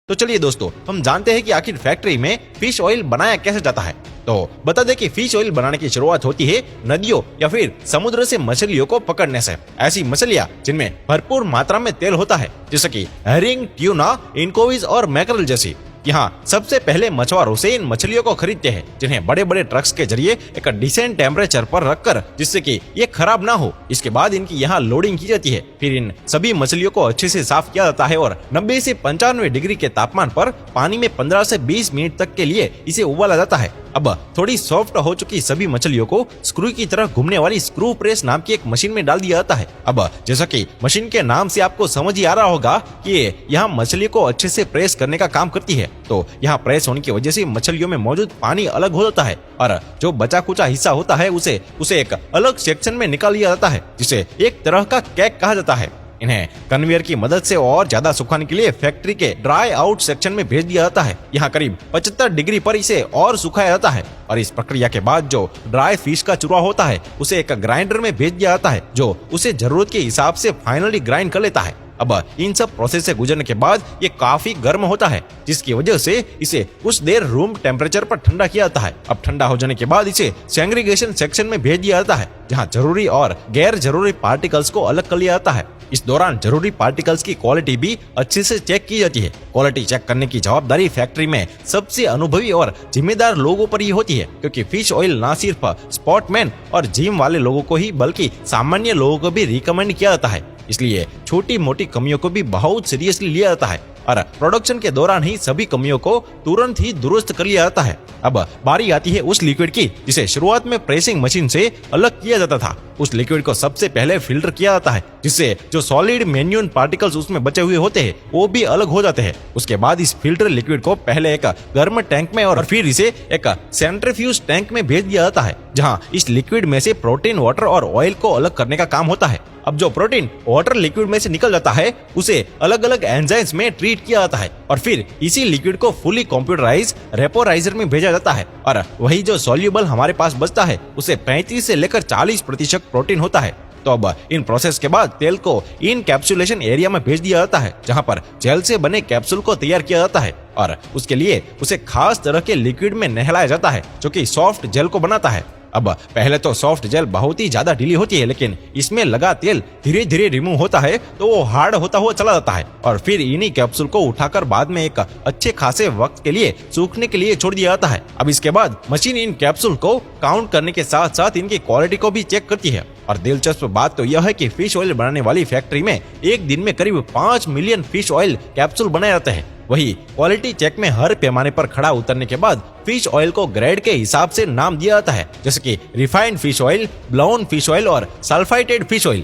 तो चलिए दोस्तों, हम जानते हैं कि आखिर फैक्ट्री में फिश ऑयल बनाया कैसे जाता है। तो बता दें कि फिश ऑयल बनाने की शुरुआत होती है नदियों या फिर समुद्र से मछलियों को पकड़ने से। ऐसी मछलियां जिनमें भरपूर मात्रा में तेल होता है, जैसे कि हेरिंग, ट्यूना, इनकोविज और मैकरल जैसी। यहाँ सबसे पहले मछुआरों से इन मछलियों को खरीदते हैं, जिन्हें बड़े बड़े ट्रक्स के जरिए एक डिसेंट टेम्परेचर पर रखकर, जिससे कि ये खराब ना हो, इसके बाद इनकी यहाँ लोडिंग की जाती है। फिर इन सभी मछलियों को अच्छे से साफ किया जाता है और 90 से 95 डिग्री के तापमान पर पानी में 15 से 20 मिनट तक के लिए इसे उबाला जाता है। अब थोड़ी सॉफ्ट हो चुकी सभी मछलियों को स्क्रू की तरह घूमने वाली स्क्रू प्रेस नाम की एक मशीन में डाल दिया जाता है। अब जैसा कि मशीन के नाम से आपको समझ ही आ रहा होगा कि यहाँ मछलियों को अच्छे से प्रेस करने का काम करती है। तो यहाँ प्रेस होने की वजह से मछलियों में मौजूद पानी अलग हो जाता है और जो बचा कुचा हिस्सा होता है उसे एक अलग सेक्शन में निकाल लिया जाता है, जिसे एक तरह का केक कहा जाता है। इन्हें कन्वेयर की मदद से और ज्यादा सुखाने के लिए फैक्ट्री के ड्राई आउट सेक्शन में भेज दिया जाता है। यहाँ करीब 75 डिग्री पर इसे और सुखाया जाता है और इस प्रक्रिया के बाद जो ड्राई फिश का चूरा होता है उसे एक ग्राइंडर में भेज दिया जाता है, जो उसे जरूरत के हिसाब से फाइनली ग्राइंड कर लेता है। अब इन सब प्रोसेस से गुजरने के बाद ये काफी गर्म होता है, जिसकी वजह से इसे कुछ देर रूम टेम्परेचर पर ठंडा किया जाता है। अब ठंडा हो जाने के बाद इसे सेग्रीगेशन सेक्शन में भेज दिया जाता है, जहां जरूरी और गैर जरूरी पार्टिकल्स को अलग कर लिया जाता है। इस दौरान जरूरी पार्टिकल्स की क्वालिटी भी अच्छे से चेक की जाती है। क्वालिटी चेक करने की जवाबदारी फैक्ट्री में सबसे अनुभवी और जिम्मेदार लोगों पर ही होती है, क्योंकि फिश ऑयल न सिर्फ स्पोर्टमैन और जिम वाले लोगों को ही बल्कि सामान्य लोगों को भी रिकमेंड किया जाता है। इसलिए छोटी मोटी कमियों को भी बहुत सीरियसली लिया जाता है और प्रोडक्शन के दौरान ही सभी कमियों को तुरंत ही दुरुस्त कर लिया जाता है। अब बारी आती है उस लिक्विड की जिसे शुरुआत में प्रेसिंग मशीन से अलग किया जाता था। उस लिक्विड को सबसे पहले फिल्टर किया जाता है, जिससे जो सॉलिड मैन्यून पार्टिकल्स उसमें बचे हुए होते हैं वो भी अलग हो जाते हैं। उसके बाद इस फिल्टर लिक्विड को पहले एक गर्म टैंक में और फिर इसे एक सेंट्रीफ्यूज टैंक में भेज दिया जाता है, जहां इस लिक्विड में से प्रोटीन, वाटर और ऑयल को अलग करने का काम होता है। अब जो प्रोटीन वाटर लिक्विड में से निकल जाता है उसे अलग अलग एंजाइम्स में ट्रीट किया जाता है और फिर इसी लिक्विड को फुली कंप्यूटराइज रेपोराइजर में भेजा जाता है और वही जो सॉल्युबल हमारे पास बचता है उसे 35 से लेकर 40% प्रोटीन होता है। तो अब इन प्रोसेस के बाद तेल को इनकैप्सुलेशन एरिया में भेज दिया जाता है, जहां पर जेल से बने कैप्सूल को तैयार किया जाता है और उसके लिए उसे खास तरह के लिक्विड में नहलाया जाता है, जो कि सॉफ्ट जेल को बनाता है। अब पहले तो सॉफ्ट जेल बहुत ही ज्यादा ढीली होती है, लेकिन इसमें लगा तेल धीरे धीरे रिमूव होता है तो वो हार्ड होता हुआ चला जाता है और फिर इन्हीं कैप्सूल को उठाकर बाद में एक अच्छे खासे वक्त के लिए सूखने के लिए छोड़ दिया जाता है। अब इसके बाद मशीन इन कैप्सूल को काउंट करने के साथ साथ इनकी क्वालिटी को भी चेक करती है। और दिलचस्प बात तो यह है कि फिश ऑयल बनाने वाली फैक्ट्री में एक दिन में करीब 5 मिलियन फिश ऑयल कैप्सूल बनाए जाते हैं। वही क्वालिटी चेक में हर पैमाने पर खड़ा उतरने के बाद फिश ऑयल को ग्रेड के हिसाब से नाम दिया जाता है, जैसे कि refined fish oil, blown fish oil और सल्फाइटेड फिश ऑयल।